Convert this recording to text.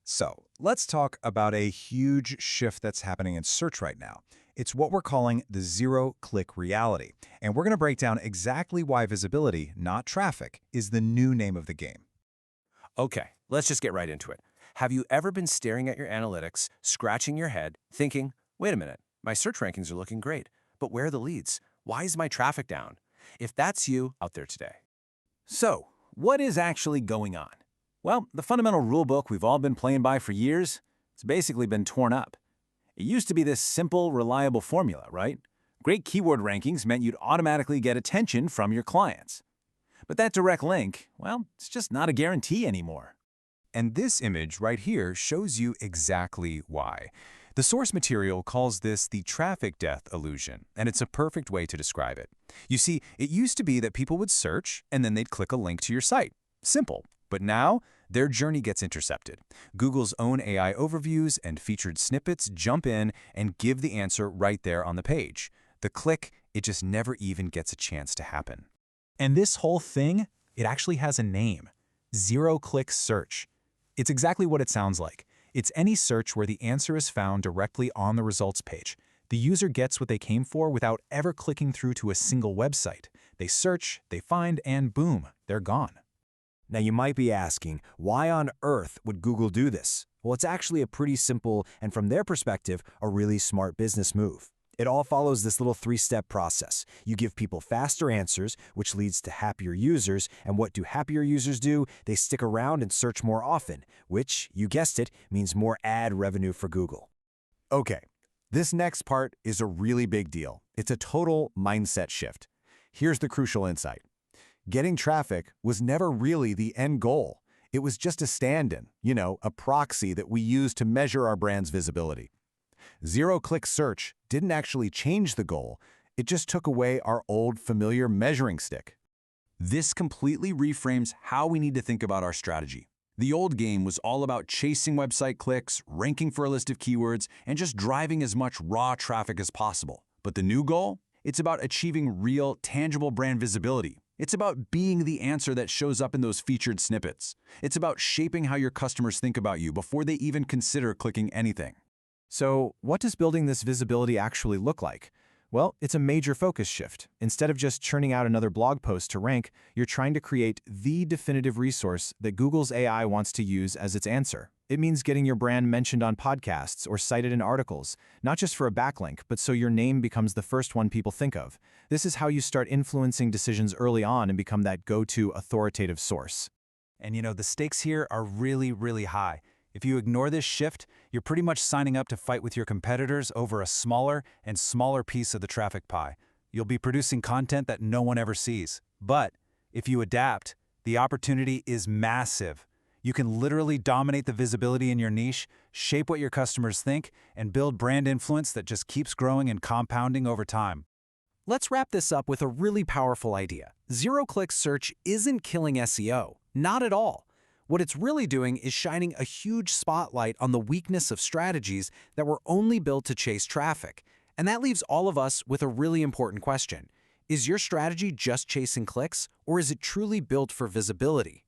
So let's talk about a huge shift that's happening in search right now. It's what we're calling the zero-click reality. And we're going to break down exactly why visibility, not traffic, is the new name of the game. Okay, let's just get right into it. Have you ever been staring at your analytics, scratching your head, thinking, wait a minute, my search rankings are looking great, but where are the leads? Why is my traffic down? If that's you out there today. So, what is actually going on? Well, the fundamental rulebook we've all been playing by for years, it's basically been torn up. It used to be this simple, reliable formula, right? Great keyword rankings meant you'd automatically get attention from your clients. But that direct link, well, it's just not a guarantee anymore. And this image right here shows you exactly why. The source material calls this the traffic death illusion, and it's a perfect way to describe it. You see, it used to be that people would search, and then they'd click a link to your site. Simple. But now, their journey gets intercepted. Google's own AI overviews and featured snippets jump in and give the answer right there on the page. The click, it just never even gets a chance to happen. And this whole thing, it actually has a name: zero-click search. It's exactly what it sounds like. It's any search where the answer is found directly on the results page. The user gets what they came for without ever clicking through to a single website. They search, they find, and boom, they're gone. Now you might be asking, why on earth would Google do this? Well, it's actually a pretty simple and, from their perspective, a really smart business move. It all follows this little three-step process. You give people faster answers, which leads to happier users, and what do happier users do? They stick around and search more often, which, you guessed it, means more ad revenue for Google. Okay, this next part is a really big deal. It's a total mindset shift. Here's the crucial insight. Getting traffic was never really the end goal. It was just a stand-in, a proxy that we use to measure our brand's visibility. Zero-click search didn't actually change the goal. It just took away our old familiar measuring stick. This completely reframes how we need to think about our strategy. The old game was all about chasing website clicks, ranking for a list of keywords, and just driving as much raw traffic as possible. But the new goal? It's about achieving real, tangible brand visibility. It's about being the answer that shows up in those featured snippets. It's about shaping how your customers think about you before they even consider clicking anything. So, what does building this visibility actually look like? Well, it's a major focus shift. Instead of just churning out another blog post to rank, you're trying to create the definitive resource that Google's AI wants to use as its answer. It means getting your brand mentioned on podcasts or cited in articles, not just for a backlink, but so your name becomes the first one people think of. This is how you start influencing decisions early on and become that go-to authoritative source. And the stakes here are really, really high. If you ignore this shift, you're pretty much signing up to fight with your competitors over a smaller and smaller piece of the traffic pie. You'll be producing content that no one ever sees. But if you adapt, the opportunity is massive. You can literally dominate the visibility in your niche, shape what your customers think, and build brand influence that just keeps growing and compounding over time. Let's wrap this up with a really powerful idea. Zero-click search isn't killing SEO. Not at all. What it's really doing is shining a huge spotlight on the weakness of strategies that were only built to chase traffic. And that leaves all of us with a really important question. Is your strategy just chasing clicks, or is it truly built for visibility?